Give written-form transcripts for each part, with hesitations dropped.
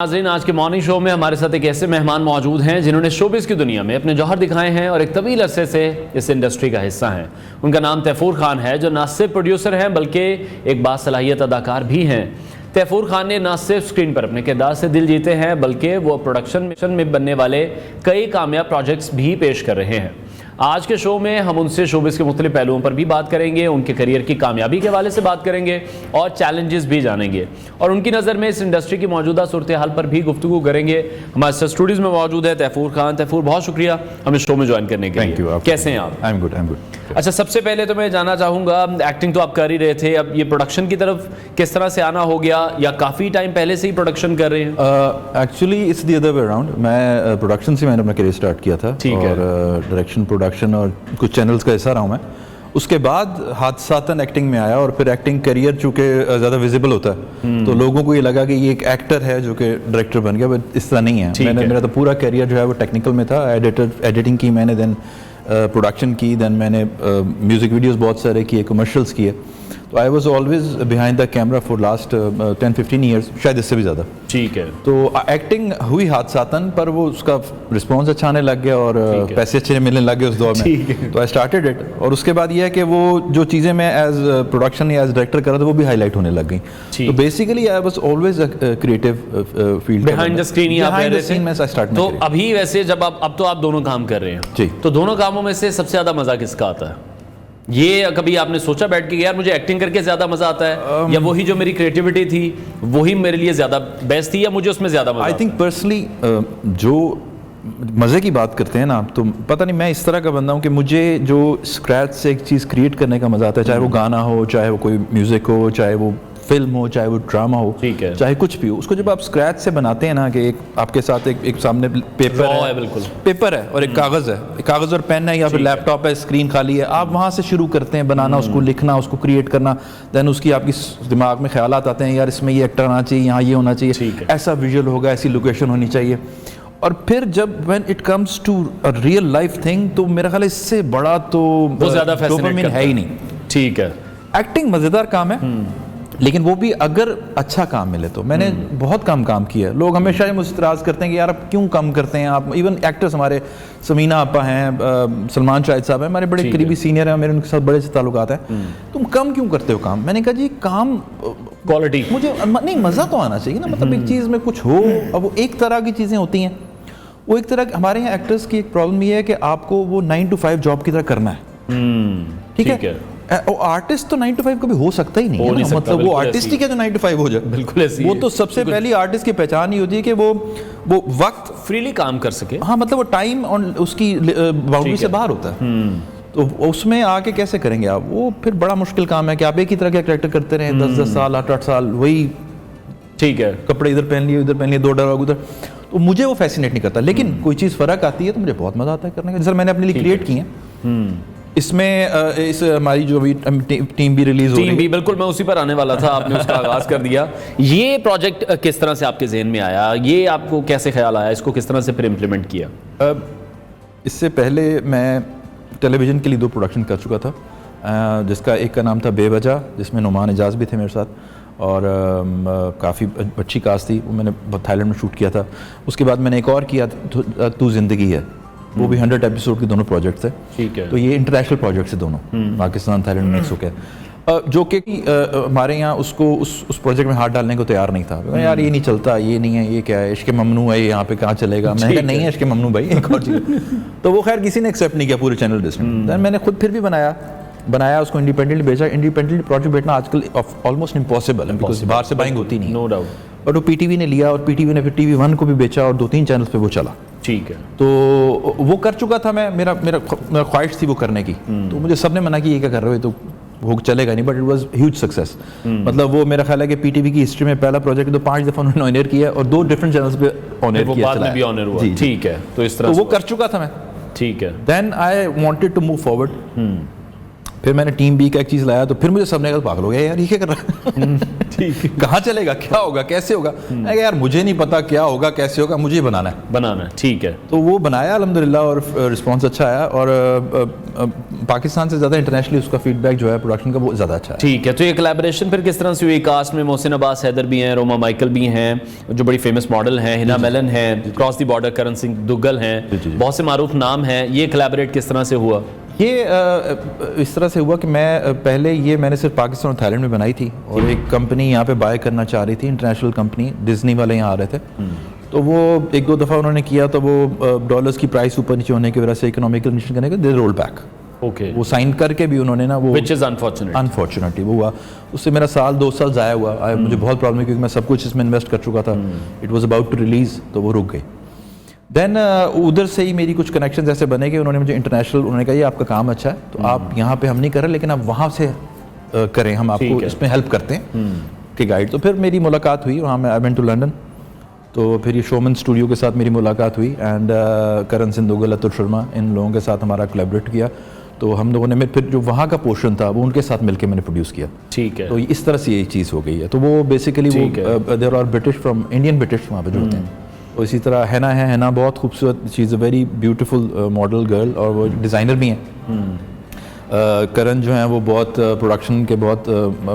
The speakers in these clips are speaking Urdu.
ناظرین، آج کے مارننگ شو میں ہمارے ساتھ ایک ایسے مہمان موجود ہیں جنہوں نے شوبز کی دنیا میں اپنے جوہر دکھائے ہیں اور ایک طویل عرصے سے اس انڈسٹری کا حصہ ہیں۔ ان کا نام تیفور خان ہے، جو نہ صرف پروڈیوسر ہیں بلکہ ایک باصلاحیت اداکار بھی ہیں۔ تیفور خان نے نہ صرف سکرین پر اپنے کردار سے دل جیتے ہیں بلکہ وہ پروڈکشن میں بننے والے کئی کامیاب پروجیکٹس بھی پیش کر رہے ہیں۔ آج کے شو میں ہم ان سے شوبز کے مختلف پہلوؤں پر بھی بات کریں گے، ان کے کریئر کی کامیابی کے حوالے سے بات کریں گے اور چیلنجز بھی جانیں گے، اور ان کی نظر میں اس انڈسٹری کی موجودہ صورتحال پر بھی گفتگو کریں گے۔ ہمارے ساتھ اسٹوڈیوز میں موجود ہے تیفور خان۔ تیفور، بہت شکریہ ہمیں شو میں جوائن کرنے کے لیے۔ کیسے ہیں آپ؟ I'm good. اچھا، سب سے پہلے تو میں جاننا چاہوں گا، ایکٹنگ تو آپ کر ہی رہے تھے، اب یہ پروڈکشن کی طرف کس طرح سے آنا ہو گیا، یا کافی ٹائم پہلے سے ہی پروڈکشن کر رہے ہیں؟ Actually it's the other way around. میں پروڈکشن سے میں نے اپنا کیریئر اسٹارٹ کیا تھا، اور ڈائریکشن، پروڈکشن اور کچھ چینلز کا حصہ رہا ہوں میں۔ اس کے بعد حادثاتاً ایکٹنگ میں آیا، اور پھر ایکٹنگ کیریئر چونکہ زیادہ ویزیبل ہوتا ہے تو لوگوں کو یہ لگا کہ یہ ایک ایکٹر ہے جو کہ ڈائریکٹر بن گیا، بٹ اس طرح نہیں ہے۔ میرا تو پورا کیریئر جو ہے وہ ٹیکنیکل میں تھا۔ ایڈیٹنگ کی میں نے، دین پروڈکشن کی، دین میں نے میوزک ویڈیوز بہت سارے کیے، کمرشلس کیے۔ تو آئی was always behind the camera for last 10-15 years, شاید اس سے بھی زیادہ۔ ٹھیک ہے۔ تو ایکٹنگ ہوئی حادثاتاً، پر وہ اس کا رسپانس اچھا آنے لگ گیا اور پیسے اچھے ملنے لگ گئے اس دور میں، تو آئی اسٹارٹیڈ اٹ۔ اور اس کے بعد یہ ہے کہ وہ جو چیزیں میں ایز پروڈکشن یا ایز ڈائریکٹر کر رہا تھا وہ بھی ہائی لائٹ ہونے لگ گئیں۔ تو basically I was always creative field, behind the screen ہی آپ رہے تھے۔ تو ابھی ویسے جب اب تو آپ دونوں کام کر رہے ہیں، تو دونوں کاموں میں سے سب سے زیادہ مزہ کس کا آتا ہے؟ یہ کبھی آپ نے سوچا بیٹھ کے یار مجھے ایکٹنگ کر کے زیادہ مزہ آتا ہے، یا وہی جو میری کریٹیوٹی تھی وہی میرے لیے زیادہ بیسٹ تھی، یا مجھے اس میں زیادہ مزہ؟ آئی تھنک پرسنلی جو مزے کی بات کرتے ہیں نا، تو پتہ نہیں میں اس طرح کا بندہ ہوں کہ مجھے جو اسکریچ سے ایک چیز کریٹ کرنے کا مزہ آتا ہے، چاہے وہ گانا ہو، چاہے وہ کوئی میوزک ہو، چاہے وہ فلم ہو، چاہے وہ ڈرامہ ہو، چاہے کچھ بھی ہو، اس کو جب آپ اسکریچ سے بناتے ہیں نا، کہ ایک آپ کے ساتھ ایک سامنے پیپر ہے اور ایک کاغذ ہے، کاغذ اور پین ہے، یا پھر لیپ ٹاپ ہے، اسکرین خالی ہے، آپ وہاں سے شروع کرتے ہیں بنانا، اس کو لکھنا، اس کو کریٹ کرنا، دین اس کی آپ کی دماغ میں خیالات آتے ہیں، یار اس میں یہ ایکٹر آنا چاہیے، یہاں یہ ہونا چاہیے، ایسا ویژول ہوگا، ایسی لوکیشن ہونی چاہیے۔ اور پھر جب when it comes to a real life thing، تو میرا خیال ہے اس سے بڑا تو ڈوپامین ہے ہی نہیں۔ ٹھیک ہے۔ ایکٹنگ مزیدار کام ہے، لیکن وہ بھی اگر اچھا کام ملے تو۔ میں نے بہت کام کیا ہے، لوگ ہمیشہ یہ مجھ سے اعتراض کرتے ہیں کہ یار آپ کیوں کم کرتے ہیں آپ، ایون ایکٹرز ہمارے سمینہ آپا ہیں، سلمان شاہد صاحب ہیں، ہمارے بڑے قریبی سینئر ہیں، میرے ان کے ساتھ بڑے سے تعلقات ہیں، تم کم کیوں کرتے ہو کام؟ میں نے کہا جی کام کوالٹی مجھے نہیں، مزہ تو آنا چاہیے نا، مطلب ایک چیز میں کچھ ہو۔ اب وہ ایک طرح کی چیزیں ہوتی ہیں، وہ ایک طرح ہمارے یہاں ایکٹرز کی ایک پرابلم یہ ہے کہ آپ کو وہ 9 to 5 جاب کی طرح کرنا ہے، ٹھیک ہے؟ آرٹسٹ تو 9 to 5 کبھی ہو سکتا ہی نہیں ہے، مطلب وہ آرٹسٹ ہی کیا جو 9 to 5 ہو جائے؟ بالکل ایسی، وہ تو سب سے پہلی آرٹسٹ کی پہچان ہی ہوتی ہے کہ وہ وقت فریلی کام کر سکے۔ ہاں، مطلب وہ ٹائم اور اس کی باؤنڈری سے باہر ہوتا ہے، تو اس میں آ کے کیسے کریں گے آپ؟ وہ پھر بڑا مشکل کام ہے کہ آپ ایک ہی طرح کا کریکٹر کرتے رہیں 10 سال 8 سال، وہی ٹھیک ہے، کپڑے ادھر پہن لیے ادھر پہن لیے، 2 ڈائلاگ ادھر، تو مجھے وہ فیسینیٹ نہیں کرتا۔ لیکن کوئی چیز فرق آتی ہے تو مجھے بہت مزہ آتا ہے کرنے کا، جیسے میں نے اپنے لیے کریٹ کی ہیں۔ اس میں اس ہماری جو ابھی ٹیم بھی ریلیز ہو رہی ہے، بالکل میں اسی پر آنے والا تھا، آپ نے اس کا آغاز کر دیا۔ یہ پروجیکٹ کس طرح سے آپ کے ذہن میں آیا؟ یہ آپ کو کیسے خیال آیا؟ اس کو کس طرح سے پھر امپلیمنٹ کیا؟ اس سے پہلے میں ٹیلی ویژن کے لیے 2 پروڈکشن کر چکا تھا، جس کا ایک کا نام تھا بے وجہ، جس میں نعمان اعجاز بھی تھے میرے ساتھ، اور کافی اچھی کاسٹ تھی، وہ میں نے تھائی لینڈ میں شوٹ کیا تھا۔ اس کے بعد میں نے ایک اور کیا تو زندگی ہے، وہ بھی 100 ایپیسوڈ کے دونوں پروجیکٹ تھے۔ ٹھیک ہے۔ تو یہ انٹرنیشنل پروجیکٹس ہیں دونوں، پاکستان تھائی لینڈ مکس ہو کے، جو کہ ہمارے یہاں اس کو اس پروجیکٹ میں ہاتھ ڈالنے کو تیار نہیں تھا، یار یہ نہیں چلتا، یہ نہیں ہے، یہ کیا ہے، عشق ممنوع ہے، یہاں پہ کہاں چلے گا؟ میں نے کہا نہیں ہے عشق ممنوع بھائی، ایک اور چیز۔ تو وہ خیر کسی نے ایکسیپٹ نہیں کیا پورے چینل لسٹ میں، میں نے خود پھر بھی بنایا اس کو، انڈیپینڈنٹلی بیچا۔ انڈیپینڈنٹلی پروجیکٹ بیچنا آج کل آلموسٹ امپاسبل ہے، بیکاز باہر سے بائنگ ہوتی نہیں، نو ڈاؤٹ۔ بٹ وہ پی ٹی وی نے لیا، اور پی ٹی وی نے پھر ٹی وی 1 کو بھی بیچا، اور 2-3 چینلز پہ وہ چلا۔ ٹھیک ہے۔ تو وہ کر چکا تھا میں، میرا خواہش تھی وہ کرنے کی، تو مجھے سب نے منع کی یہ کیا کر رہے ہو، تو وہ چلے گا نہیں، but it was huge success. مطلب وہ میرا خیال ہے کہ پی ٹی وی کی ہسٹری میں پہلا پروجیکٹ تو 5 دفعہ انہوں نے آن ایئر کیا، اور 2 ڈفرینٹ چینلز پہ آن ایئر کیا، بعد میں بھی آن ایئر ہوا۔ ٹھیک ہے، تو اس طرح وہ کر چکا تھا میں۔ ٹھیک ہے۔ Then I wanted to move forward, پھر میں نے ٹیم بی کا ایک چیز لایا تو پھر مجھے سب نے کہا پاگل ہو گیا یار یہ کیا کر رہا ہے ٹھیک کہاں چلے گا, کیا ہوگا, کیسے ہوگا. میں کہا یار مجھے نہیں پتا کیا ہوگا کیسے ہوگا, مجھے بنانا ہے. ٹھیک ہے. تو وہ بنایا الحمدللہ اور رسپانس اچھا آیا, اور پاکستان سے زیادہ انٹرنیشنلی اس کا فیڈ بیک جو ہے پروڈکشن کا وہ زیادہ اچھا ہے. ٹھیک ہے. تو یہ کولیبریشن پھر کس طرح سے ہوئی؟ کاسٹ میں محسن عباس حیدر بھی ہیں, روما مائیکل بھی ہیں جو بڑی فیمس ماڈل ہیں, ہنا میلن ہیں, کراس دی بارڈر کرن سنگھ دگل ہیں, بہت سے معروف نام ہیں. یہ کولیبریٹ کس طرح سے ہوا؟ یہ اس طرح سے ہوا کہ میں پہلے میں نے صرف پاکستان اور تھائی لینڈ میں بنائی تھی, اور ایک کمپنی یہاں پہ بائی کرنا چاہ رہی تھی, انٹرنیشنل کمپنی, ڈزنی والے یہاں آ رہے تھے. تو وہ ایک دو دفعہ انہوں نے کیا تو وہ ڈالرز کی پرائس اوپر نیچے ہونے کی وجہ سے اکنامیکل کنڈیشن کرنے کے دے رول بیک. اوکے. وہ سائن کر کے بھی انہوں نے نا وہ which is unfortunately وہ ہوا. اس سے میرا سال 2 سال ضائع ہوا. مجھے بہت پرابلم ہے کیونکہ میں سب کچھ اس میں انویسٹ کر چکا تھا. It was about to release, تو وہ رک گئی. دین ادھر سے ہی میری کچھ کنیکشنز ایسے بنے کہ انہوں نے مجھے انٹرنیشنل, انہوں نے کہا یہ آپ کا کام اچھا ہے تو آپ یہاں پہ ہم نہیں کر رہے لیکن آپ وہاں سے کریں, ہم آپ کو اس میں ہیلپ کرتے ہیں کہ گائیڈ. تو پھر میری ملاقات ہوئی وہاں, میں آئی وینٹ ٹو لنڈن. تو پھر یہ شومن اسٹوڈیو کے ساتھ میری ملاقات ہوئی, اینڈ کرن سنگھ دگل, اتر شرما, ان لوگوں کے ساتھ ہمارا کولیبریٹ کیا. تو ہم لوگوں نے پھر جو وہاں کا پورشن تھا وہ ان کے ساتھ مل کے میں نے پروڈیوس کیا. ٹھیک ہے. تو اس طرح سے یہ چیز ہو گئی ہے. تو وہ بیسیکلی وہ there are British from Indian British وہاں پہ جو ہوتے ہیں. اور اسی طرح ہینا ہے, ہینا بہت خوبصورت چیز ہے, ویری بیوٹیفل ماڈل گرل, اور وہ ڈیزائنر بھی ہیں. کرن جو ہیں وہ بہت پروڈکشن کے بہت,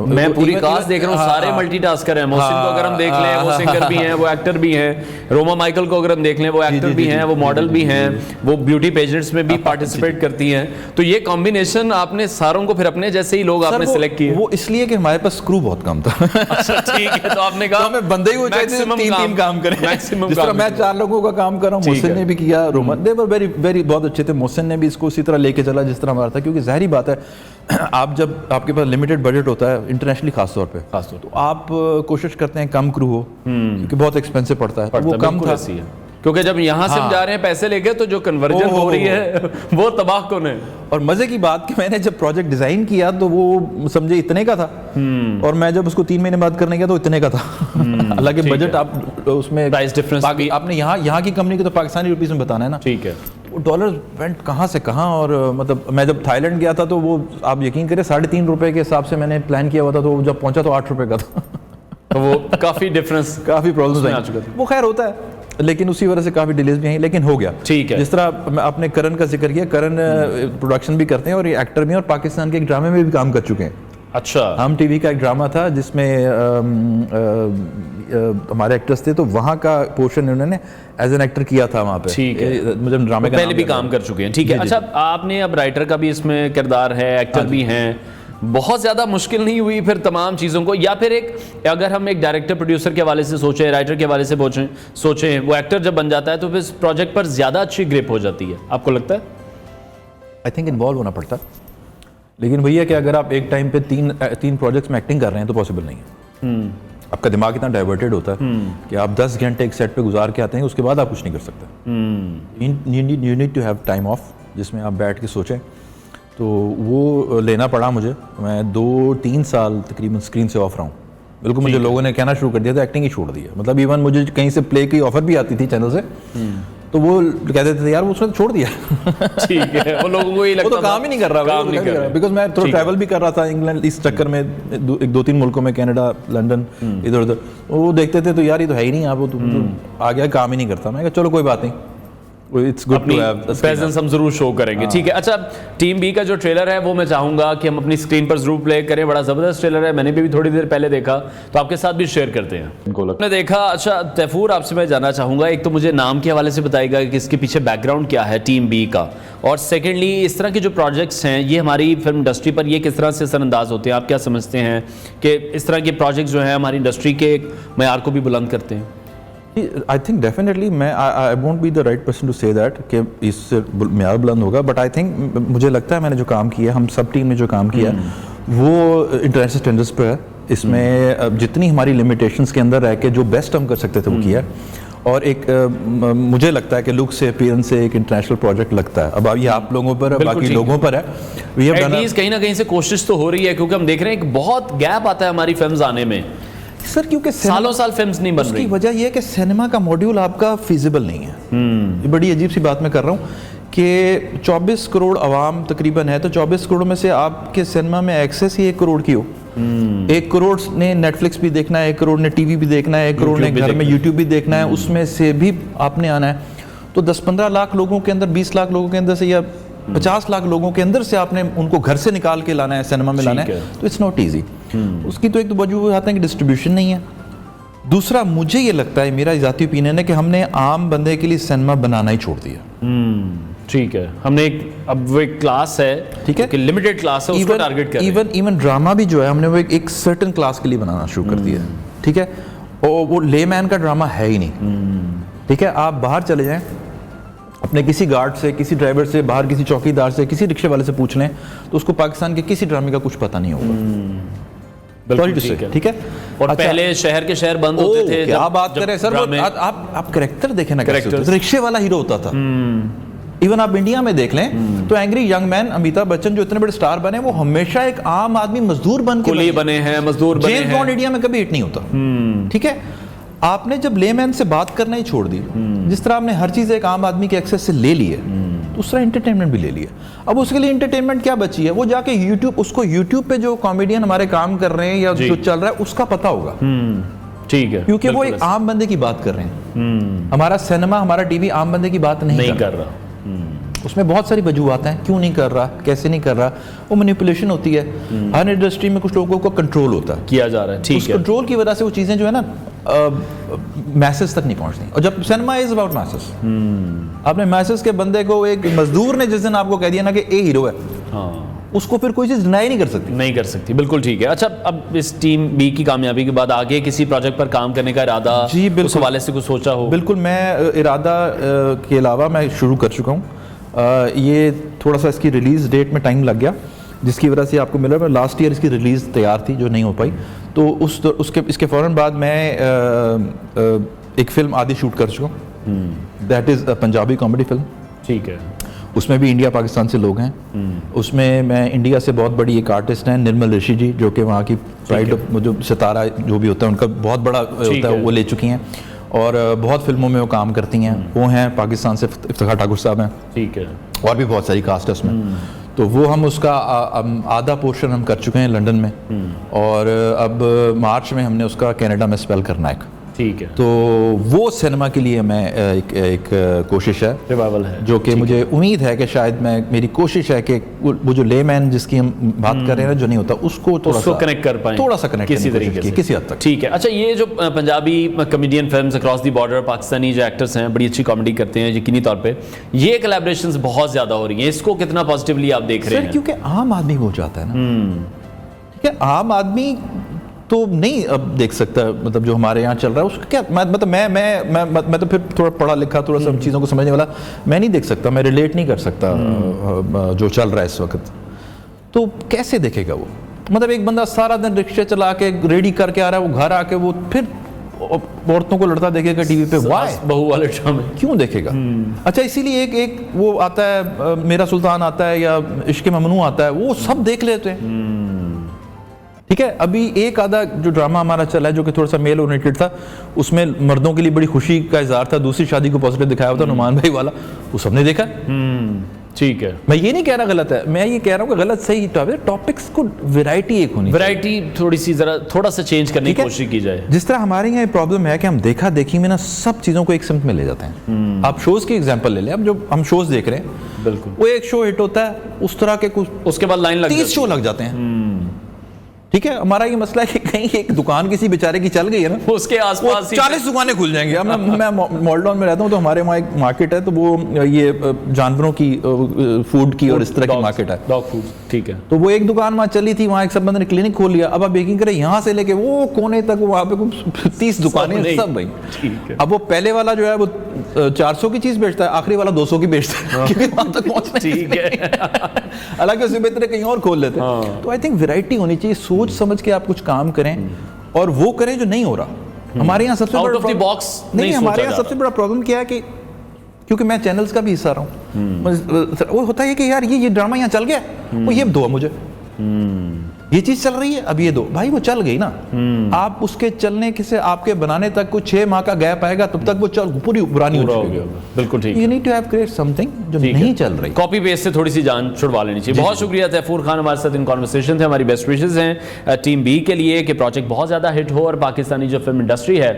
میں پوری کاسٹ دیکھ رہا ہوں, سارے ملٹی ٹاسکر ہیں. محسن کو اگر ہم دیکھ لیں وہ سنگر بھی ہیں, وہ ایکٹر بھی ہیں. روما مائیکل کو اگر ہم دیکھ لیں وہ ایکٹر بھی ہیں, وہ ماڈل بھی ہیں, وہ بیوٹی پیجنٹس میں بھی پارٹیسپیٹ کرتی ہیں. تو یہ کمبینیشن آپ نے ساروں کو پھر اپنے جیسے ہی لوگ آپ نے سلیکٹ کیے؟ وہ اس لیے کہ ہمارے پاس کرو بہت کم تھا. اچھا ٹھیک ہے. تو آپ نے کہا ہمیں بندے ہی وہ چاہتے تھے 3 کام کریں. جس طرح میں 4 لوگوں کا کام کر رہا ہوں, محسن نے بھی کیا, روما, دے ور ویری بہت اچھے تھے. محسن نے بھی اس کو اسی طرح لے کے چلا جس طرح ہمارا تھا, کیونکہ ظاہری بات ہے آپ جب آپ کے پاس لمیٹڈ بجٹ ہوتا ہے انٹرنیشنلی خاص طور پہ, تو آپ کوشش کرتے ہیں کم کرو ہو, کیونکہ بہت ایکسپینسو پڑتا ہے. وہ کم تھا کیونکہ جب یہاں سے جا رہے ہیں پیسے لے کے تو جو کنورجن ہو رہی ہے وہ تباہ کن ہے. اور مزے کی بات کہ میں نے جب پروجیکٹ ڈیزائن کیا تو وہ سمجھے اتنے کا تھا, اور میں جب اس کو 3 مہینے بعد کرنے گیا تو اتنے کا تھا. حالانکہ بجٹ آپ اس میں پرائس ڈفرنس آپ نے یہاں کی کمپنی کو تو پاکستانی روپیز میں بتانا ہے نا. ٹھیک ہے. ڈالر وینٹ کہاں سے کہاں, اور مطلب میں جب تھائی لینڈ گیا تھا تو وہ آپ یقین کریں 3.5 روپے کے حساب سے میں نے پلان کیا ہوا تھا, تو جب پہنچا تو 8 روپے کا تھا. وہ کافی ڈفرنس, کافی پرابلمز آ چکا تھا. وہ خیر ہوتا ہے, لیکن اسی وجہ سے کافی ڈیلیز بھی ہیں, لیکن ہو گیا. ٹھیک ہے. جس طرح آپ نے کرن کا ذکر کیا, کرن پروڈکشن بھی کرتے ہیں اور یہ ایکٹر بھی ہیں, اور پاکستان کے ایک ڈرامے میں بھی کام کر چکے ہیں. اچھا. ہم ٹی وی کا ایک ڈرامہ تھا جس میں ہمارے ایکٹرس تھے, تو وہاں کا پورشن انہوں نے ایز این ایکٹر کیا تھا وہاں پہ. ٹھیک ہے. مجھے ڈرامے کا پہلے بھی کام کر چکے ہیں. ٹھیک ہے. اچھا, آپ نے اب رائٹر کا بھی اس میں کردار ہے, ایکٹر بھی ہیں, بہت زیادہ مشکل نہیں ہوئی پھر تمام چیزوں کو, یا پھر ایک اگر ہم ایک ڈائریکٹر پروڈیوسر کے حوالے سے سوچیں, رائٹر کے حوالے سے سوچیں, وہ ایکٹر جب بن جاتا ہے تو پھر اس پروجیکٹ پر زیادہ اچھی گرپ ہو جاتی ہے, آپ کو لگتا ہے؟ آئی تھنک انوالو ہونا پڑتا, لیکن وہی ہے کہ اگر آپ ایک ٹائم پہ 3 پروجیکٹس میں ایکٹنگ کر رہے ہیں تو پاسبل نہیں ہے. آپ کا دماغ اتنا ڈائیورٹیڈ ہوتا ہے کہ آپ 10 گھنٹے ایک سیٹ پہ گزار کے آتے ہیں, اس کے بعد آپ کچھ نہیں کر سکتے. You need to have time off جس میں آپ بیٹھ کے سوچیں. تو وہ لینا پڑا مجھے. میں 2-3 سال تقریباً اسکرین سے آف رہا ہوں. بالکل مجھے لوگوں نے کہنا شروع کر دیا تھا ایکٹنگ ہی چھوڑ دیا. مطلب ایون مجھے کہیں سے پلے کی آفر بھی آتی تھی چینل سے, تو وہ کہتے تھے یار وہ اس نے چھوڑ دیا. ٹھیک ہے. وہ لوگوں کو یہ لگتا وہ تو کام ہی نہیں کر رہا, بیکاز میں تھوڑا ٹریول بھی کر رہا تھا انگلینڈ, اس چکر میں 2-3 ملکوں میں, کینیڈا, لنڈن, ادھر ادھر. وہ دیکھتے تھے تو یار یہ تو ہے ہی نہیں, آپ وہ آگے کام ہی نہیں کرتا. میں کہا چلو کوئی بات نہیں, اپنی پریزنس ہم ضرور شو کریں گے. ٹھیک ہے. اچھا, ٹیم بی کا جو ٹریلر ہے وہ میں چاہوں گا کہ ہم اپنی اسکرین پر ضرور پلے کریں. بڑا زبردست ٹریلر ہے, میں نے بھی تھوڑی دیر پہلے دیکھا, تو آپ کے ساتھ بھی شیئر کرتے ہیں. میں نے دیکھا. اچھا تیفور, آپ سے میں جاننا چاہوں گا, ایک تو مجھے نام کے حوالے سے بتائے گا کہ اس کے پیچھے بیک گراؤنڈ کیا ہے ٹیم بی کا, اور سیکنڈلی اس طرح کے جو پروجیکٹس ہیں یہ ہماری فلم انڈسٹری پر یہ کس طرح سے اثر انداز ہوتے ہیں؟ آپ کیا سمجھتے ہیں کہ اس طرح کے پروجیکٹس جو ہیں ہماری انڈسٹری کے ایک معیار کو بھی بلند کرتے ہیں؟ آئی تھنک ڈیفینیٹلی, میں I won't be the right person to say that کہ اس سے معیار بلند ہوگا, بٹ آئی تھنک مجھے لگتا ہے میں نے جو کام کیا, ہم سب ٹیم نے جو کام کیا وہ انٹرنیشنل اسٹینڈرڈس پہ ہے. اس میں جتنی ہماری لمیٹیشنس کے اندر رہ کے جو بیسٹ ہم کر سکتے تھے وہ کیا, اور ایک مجھے لگتا ہے کہ لک سے, اپیرنس سے ایک انٹرنیشنل پروجیکٹ لگتا ہے. اب یہ آپ لوگوں پر, باقی لوگوں پر ہے. ایٹ لیسٹ کہیں نہ کہیں سے کوشش تو ہو رہی ہے, کیونکہ ہم دیکھ رہے ہیں کہ بہت گیپ آتا ہے ہماری فلمز آنے میں سر, کیونکہ سالوں سال فلمز نہیں بن رہی. اس کی وجہ یہ ہے کہ سینما کا ماڈیول آپ کا فیزیبل نہیں ہے. یہ بڑی عجیب سی بات میں کر رہا ہوں کہ 24 کروڑ عوام تقریباً ہے, تو 24 کروڑ میں سے آپ کے سنیما میں ایکسیس ہی 1 کروڑ کی ہو. 1 کروڑ نے نیٹ فلکس بھی دیکھنا ہے, 1 کروڑ نے ٹی وی بھی دیکھنا ہے, 1 کروڑ نے گھر میں یوٹیوب بھی دیکھنا ہے, اس میں سے بھی آپ نے آنا ہے. تو 10-15 لاکھ لوگوں کے اندر, 20 لاکھ لوگوں کے اندر سے, یا 50 لاکھ لوگوں کے اندر سے آپ نے ان کو گھر سے نکال کے لانا ہے, سنیما میں لانا ہے, تو اٹس ناٹ ایزی. اس کی تو ایک تو وجہ آتا ہے کہ ڈسٹریبیوشن نہیں ہے. دوسرا مجھے یہ لگتا ہے, میرا ذاتی اوپینین ہے, کہ ہم نے عام بندے کے لیے سنیما بنانا ہی چھوڑ دیا. ٹھیک ہے, ہم نے اب وہ ایک کلاس ہے, ٹھیک ہے, کہ لمیٹڈ کلاس ہے, اس کو ٹارگٹ کر رہے ہیں. ایون ڈرامہ بھی جو ہے ہم نے وہ ایک سرٹن کلاس کے لیے بنانا شروع کر دیا ہے. ٹھیک ہے, اور وہ لے مین کا ڈرامہ ہے ہی نہیں. ٹھیک ہے, آپ باہر چلے جائیں, اپنے کسی گارڈ سے, کسی ڈرائیور سے, باہر کسی چوکی دار سے, کسی رکشے والے سے پوچھ لیں, تو اس کو پاکستان کے کسی ڈرامے کا کچھ پتہ نہیں ہوگا. ٹھیک ہے, اور پہلے شہر کے شہر بند ہوتے تھے. کیا بات کریں سر, آپ کریکٹر دیکھیں نا, رکشے والا ہیرو ہوتا تھا. ایون آپ انڈیا میں دیکھ لیں تو angry young man Amitabh Bachchan جو اتنے بڑے سٹار بنے, وہ ہمیشہ ایک عام آدمی مزدور بن کے بنے ہیں, مزدور بنے ہیں. جیمز بانڈ انڈیا میں کبھی ہٹ نہیں ہوتا. ٹھیک ہے, آپ نے جب لے مین سے بات کرنا ہی چھوڑ دی, جس طرح آپ نے ہر چیز ایک عام آدمی کے ایکسس سے لے لی ہے, اس طرح انٹرٹینمنٹ بھی لے لیا. اب اس کے لیے انٹرٹینمنٹ کیا بچی ہے, وہ جا کے یوٹیوب, اس کو یوٹیوب پہ جو کامیڈین ہمارے کام کر رہے ہیں یا جو چل رہا ہے اس کا پتہ ہوگا. ٹھیک ہے, کیونکہ وہ ایک عام بندے کی بات کر رہے ہیں. ہمارا سینما, ہمارا ٹی وی عام بندے کی بات نہیں کر رہا. اس میں بہت ساری وجوہات ہیں کیوں نہیں کر رہا, کیسے نہیں کر رہا. وہ مینیپولیشن ہوتی ہے. ہر انڈسٹری میں کچھ لوگوں کو کنٹرول ہوتا ہے, کیا جا رہا ہے. ٹھیک ہے, اس کنٹرول کی وجہ سے وہ چیزیں جو ہے نا میسز تک نہیں پہنچتی. اور جب سینما از اباؤٹ میسز, آپ نے میسز کے بندے کو, ایک مزدور نے جس دن آپ کو کہہ دیا نا کہ اے ہیرو ہے, اس کو پھر کوئی چیز ڈینائی نہیں کر سکتی. بالکل ٹھیک ہے. اچھا, اب اس ٹیم بی کی کامیابی کے بعد آگے کسی پروجیکٹ پر کام کرنے کا ارادہ, جی بالکل, اس حوالے سے کچھ سوچا ہو؟ بالکل, میں ارادہ کے علاوہ میں شروع کر چکا ہوں. یہ تھوڑا سا اس کی ریلیز ڈیٹ میں ٹائم لگ گیا, جس کی وجہ سے آپ کو ملا. میں لاسٹ ایئر اس کی ریلیز تیار تھی جو نہیں ہو پائی, تو اس کے فوراً بعد میں ایک فلم آدھی شوٹ کر چکا ہوں. That is Punjabi comedy film. ٹھیک ہے, اس میں بھی انڈیا پاکستان سے لوگ ہیں. اس میں انڈیا سے بہت بڑی ایک آرٹسٹ ہیں نرمل رشی جی, جو کہ وہاں کی پرائڈ, جو ستارہ جو بھی ہوتا ہے ان کا بہت بڑا ہوتا ہے, وہ لے چکی ہیں, اور بہت فلموں میں وہ کام کرتی ہیں. وہ ہیں پاکستان سے افتخار ٹھاکر صاحب ہیں. ٹھیک ہے, اور بھی بہت ساری کاسٹ ہے اس میں. تو وہ ہم اس کا آدھا پورشن ہم کر چکے ہیں لنڈن میں, اور اب مارچ میں ہم نے اس کا کینیڈا میں اسپیل کرنا ہے. ٹھیک ہے, تو وہ سینما کے لیے میں ایک کوشش ہے, ریوائول ہے, جو کہ مجھے امید ہے کہ شاید میری کوشش ہے کہ وہ جو لے مین جس کی ہم بات کر رہے ہیں جو نہیں ہوتا, اس کو تھوڑا سا کنیکٹ کر پائیں, تھوڑا سا کنیکٹ کسی طریقے سے, کسی حد تک. ٹھیک ہے. اچھا, یہ جو Punjabi comedian films across the border, Pakistani جو ایکٹرز ہیں بڑی اچھی کامیڈی کرتے ہیں یقینی طور پہ, یہ کولیبریشنز بہت زیادہ ہو رہی ہیں, اس کو کتنا پازیٹیولی آپ دیکھ رہے ہیں؟ کیونکہ عام آدمی ہو جاتا ہے نا. ٹھیک ہے, عام آدمی تو نہیں اب دیکھ سکتا, مطلب جو ہمارے یہاں چل رہا ہے اس کا کیا, مطلب میں تو پھر تھوڑا پڑھا لکھا, تھوڑا سا چیزوں کو سمجھنے والا, میں نہیں دیکھ سکتا, میں ریلیٹ نہیں کر سکتا جو چل رہا ہے اس وقت. تو کیسے دیکھے گا وہ؟ مطلب ایک بندہ سارا دن رکشے چلا کے ریڈی کر کے آ رہا ہے, وہ گھر آ کے وہ پھر عورتوں کو لڑتا دیکھے گا ٹی وی پہ, وائی, بہو والے ڈرامے کیوں دیکھے گا؟ اچھا, اسی لیے ایک وہ آتا ہے میرا سلطان آتا ہے یا عشق ممنوع آتا ہے, وہ سب دیکھ لیتے ہیں. ٹھیک ہے, ابھی ایک آدھا جو ڈرامہ ہمارا چلا ہے جو کہ تھوڑا سا میل اورینٹڈ تھا, اس میں مردوں کے لیے بڑی خوشی کا اظہار تھا, دوسری شادی کو پازیٹیو دکھایا ہوا تھا, نعمان بھائی والا, وہ سب نے دیکھا. ٹھیک ہے, میں یہ نہیں کہہ رہا غلط ہے, میں یہ کہہ رہا ہوں کہ غلط صحیح ٹاپکس کو ویرائٹی ایک ہونی, ویرائٹی تھوڑی سی, ذرا تھوڑا سا چینج کرنے کی کوشش کی جائے. جس طرح ہمارے یہاں پرابلم ہے کہ ہم دیکھا دیکھی میں نا سب چیزوں کو ایک سمت میں لے جاتے ہیں. آپ شوز کی ایگزامپل لے لیں, اب جو ہم شوز دیکھ رہے ہیں, بالکل, وہ ایک شو ہٹ ہوتا ہے, اس طرح کے کچھ اس کے بعد لائن لگ 30 شو لگ جاتے ہیں. ٹھیک ہے, ہمارا یہ مسئلہ ہے کہ کہیں ایک دکان کسی بیچارے کی چل گئی ہے نا, اس کے آس پاس 40 دکانیں کھل جائیں گی. میں مالڈون میں رہتا ہوں, تو ہمارے وہاں ایک مارکیٹ ہے, تو وہ یہ جانوروں کی فوڈ کی اور اس طرح کی مارکیٹ ہے, ڈاگ فوڈ. ٹھیک ہے, تو وہ ایک دکان وہاں چلی تھی, وہاں ایک سب بندے نے کلینک کھول لیا. اب آپ یقین کریں, یہاں سے لے کے وہ کونے تک وہاں پہ 30 دکانیں سب بھائی. اب وہ پہلے والا جو ہے وہ 400 کی چیز بیچتا ہے, آخری والا 200 کی بیچتا ہے, کیونکہ وہاں تک پہنچنا. ٹھیک ہے, حالانکہ اس سے بہتر کہیں اور کھول لیتے. تو آئی تھنک ویرائٹی ہونی چاہیے, سوچ سمجھ کے آپ کچھ کام کریں, اور وہ کریں جو نہیں ہو رہا. ہمارے یہاں سب سے بڑا نہیں, ہمارے یہاں سب سے بڑا پرابلم کیا ہے کہ کیونکہ میں چینلز کا بھی حصہ رہا ہوں, وہ ہوتا ہے کہ یار یہ ڈرامہ یہاں چل گیا, وہ یہ دو مجھے, یہ چیز چل رہی ہے اب یہ دو بھائی وہ چل گئی نا آپ اس کے چلنے سے آپ کے بنانے تک کوئی 6 ماہ کا گیپ آئے گا تب تک وہ پوری پرانی ہو چکی ہے. بالکل ٹھیک. You need to have create something جو نہیں چل رہی. کاپی پیسٹ سے تھوڑی سی جان چھڑوا لینی چاہیے. بہت شکریہ تیفور خان ہمارے ساتھ ان کانورسیشن تھے. ہماری بیسٹ وشز ہیں ٹیم بی کے لیے کہ پروجیکٹ بہت زیادہ ہٹ ہو اور پاکستانی جو فلم انڈسٹری ہے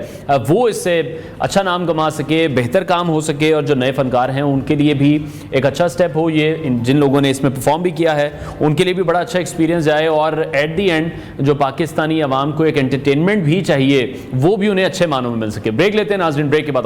وہ اس سے اچھا نام کما سکے, بہتر کام ہو سکے, اور جو نئے فنکار ہیں ان کے لیے بھی ایک اچھا سٹیپ ہو. یہ جن لوگوں نے اس میں پرفارم بھی کیا ہے ان کے لیے بھی بڑا اچھا ایکسپیرینس جائے, اور ایٹ دی اینڈ جو پاکستانی عوام کو ایک انٹرٹینمنٹ بھی چاہیے وہ بھی انہیں اچھے معنوں میں مل سکے. بریک لیتے ہیں ناظرین, بریک کے بعد